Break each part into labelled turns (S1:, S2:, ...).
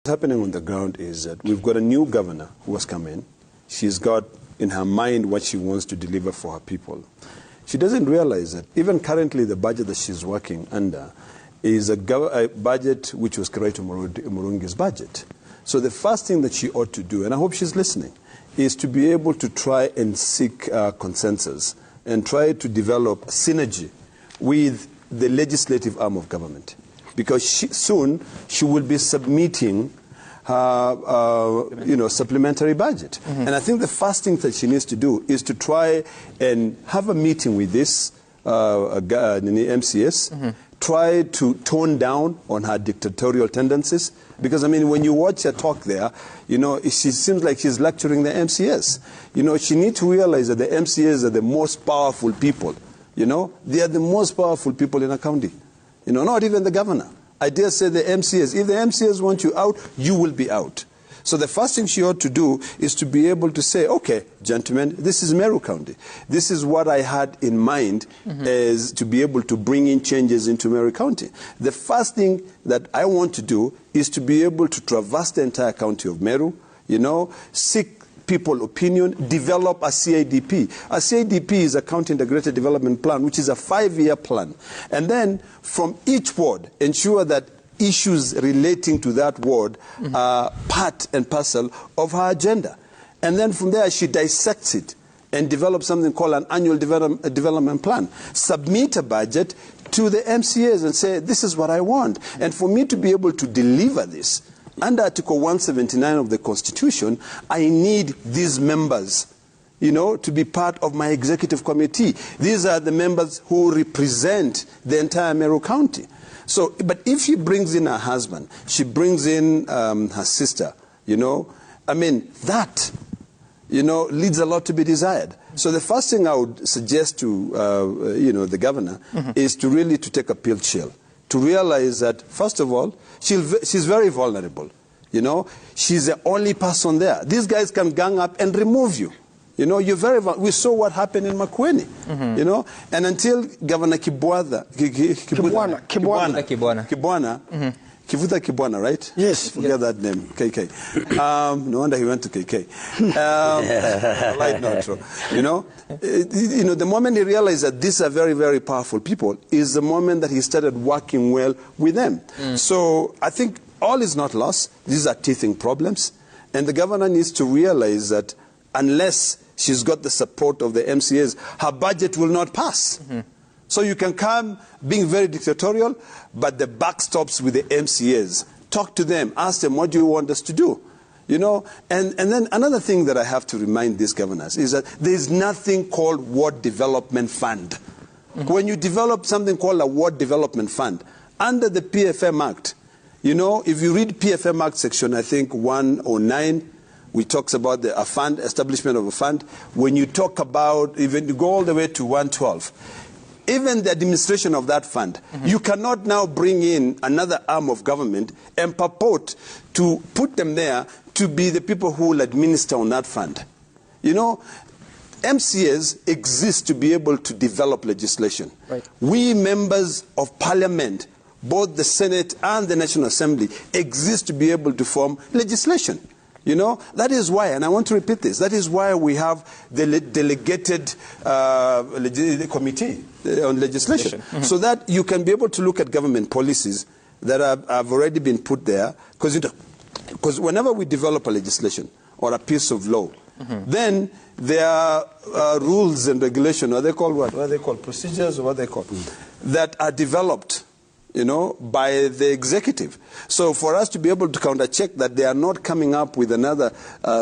S1: What's happening on the ground is that we've got a new governor who has come in. She's got in her mind what she wants to deliver for her people. She doesn't realize that even currently the budget that she's working under is a budget which was Kirautu Murungi's budget. So the first thing that she ought to do, and I hope she's listening, is to be able to try and seek consensus and try to develop synergy with the legislative arm of government. Because soon she will be submitting her supplementary budget. And I think the first thing that she needs to do is to try and have a meeting with this MCAs, try to tone down on her dictatorial tendencies. Because, I mean, when you watch her talk there, she seems like she's lecturing the MCAs. She needs to realize that the MCAs are the most powerful people. They are the most powerful people in a county. Not even the governor. I dare say the MCAs. If the MCAs want you out, you will be out. So the first thing she ought to do is to be able to say, okay, gentlemen, this is Meru County. This is what I had in mind as to be able to bring in changes into Meru County. The first thing that I want to do is to be able to traverse the entire county of Meru, seek people opinion, develop a CIDP. A CIDP is a County Integrated Development Plan, which is a 5-year plan. And then from each ward, ensure that issues relating to that ward are part and parcel of her agenda. And then from there, she dissects it and develops something called an annual development plan. Submit a budget to the MCAs and say, this is what I want. And for me to be able to deliver this, under Article 179 of the Constitution, I need these members, to be part of my executive committee. These are the members who represent the entire Meru County. So, but if she brings in her husband, she brings in her sister, that, leaves a lot to be desired. So the first thing I would suggest to, the governor is to really to take a pill chill. To realize that, first of all, she's very vulnerable. She's the only person there. These guys can gang up and remove you. You're very vulnerable. We saw what happened in Makueni. And until Governor Kibwana, Kivuta Kibwana, right?
S2: Yes.
S1: Forget that name, KK. No wonder he went to KK. Light not true. The moment he realized that these are very, very powerful people is the moment that he started working well with them. So I think all is not lost. These are teething problems. And the governor needs to realize that unless she's got the support of the MCAs, her budget will not pass. So you can come being very dictatorial, but the buck stops with the MCAs. Talk to them, ask them, what do you want us to do? And then another thing that I have to remind these governors is that there is nothing called Ward Development Fund. When you develop something called a Ward Development Fund, under the PFM Act, if you read PFM Act section, I think 109, which talks about a fund, establishment of a fund. When you talk about, even you go all the way to 112, even the administration of that fund, you cannot now bring in another arm of government and purport to put them there to be the people who will administer on that fund. MCAs exist to be able to develop legislation. Right. We members of parliament, both the Senate and the National Assembly, exist to be able to form legislation. That is why, and I want to repeat this, that is why we have the delegated committee on legislation. So that you can be able to look at government policies that have already been put there, because whenever we develop a legislation or a piece of law, then there are rules and regulations, or they call what? What are they called? Procedures, or what they call? That are developed by the executive. So for us to be able to counter-check that they are not coming up with another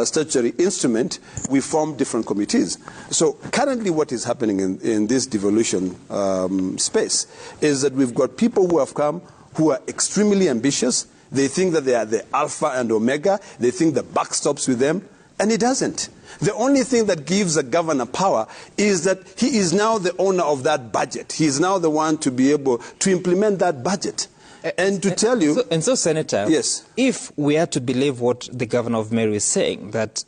S1: statutory instrument, we form different committees. So currently what is happening in this devolution space is that we've got people who have come who are extremely ambitious. They think that they are the alpha and omega. They think the buck stops with them, and it doesn't. The only thing that gives a governor power is that he is now the owner of that budget. He is now the one to be able to implement that budget. And to tell you...
S3: So, Senator,
S1: yes,
S3: if we are to believe what the governor of Meru is saying, that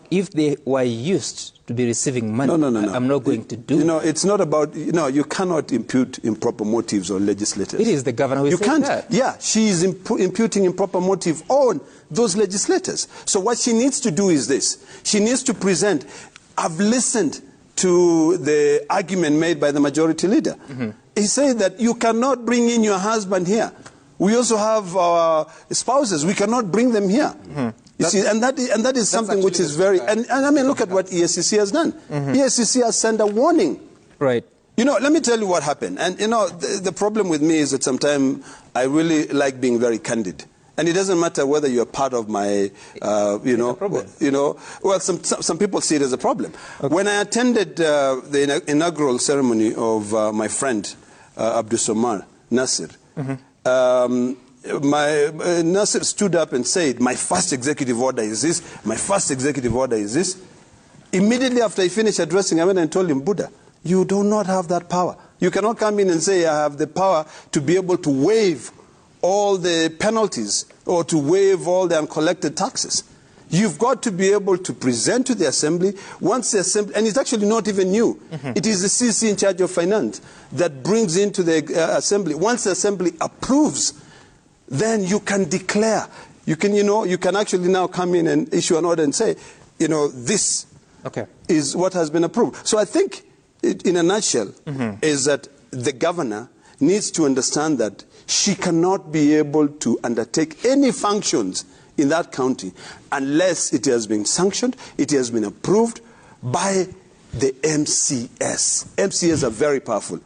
S3: if they were used
S2: to be receiving money.
S1: No.
S2: I'm not going to do.
S1: It's not about. You cannot impute improper motives on legislators.
S2: It is the governor who is saying that.
S1: Yeah, she is imputing improper motive on those legislators. So what she needs to do is this: she needs to present. I've listened to the argument made by the majority leader. He said that you cannot bring in your husband here. We also have our spouses. We cannot bring them here. You see, and that is something which is very... And I mean, look at what ESCC has done. ESCC has sent a warning.
S2: Right.
S1: Let me tell you what happened. And, the problem with me is that sometimes I really like being very candid. And it doesn't matter whether you're part of my, well, some people see it as a problem. Okay. When I attended the inaugural ceremony of my friend, Abdussamad Nasir, Nasir stood up and said, my first executive order is this, my first executive order is this. Immediately after he finished addressing, I went and told him, Buddha, you do not have that power. You cannot come in and say, I have the power to be able to waive all the penalties or to waive all the uncollected taxes. You've got to be able to present to the assembly. Once the assembly, and it's actually not even new. It is the CC in charge of finance that brings into the assembly. Once the assembly approves, then you can declare. You can actually now come in and issue an order and say, this is what has been approved. So I think, in a nutshell, is that the governor needs to understand that she cannot be able to undertake any functions in that county unless it has been sanctioned, it has been approved by the MCAs. MCAs are very powerful.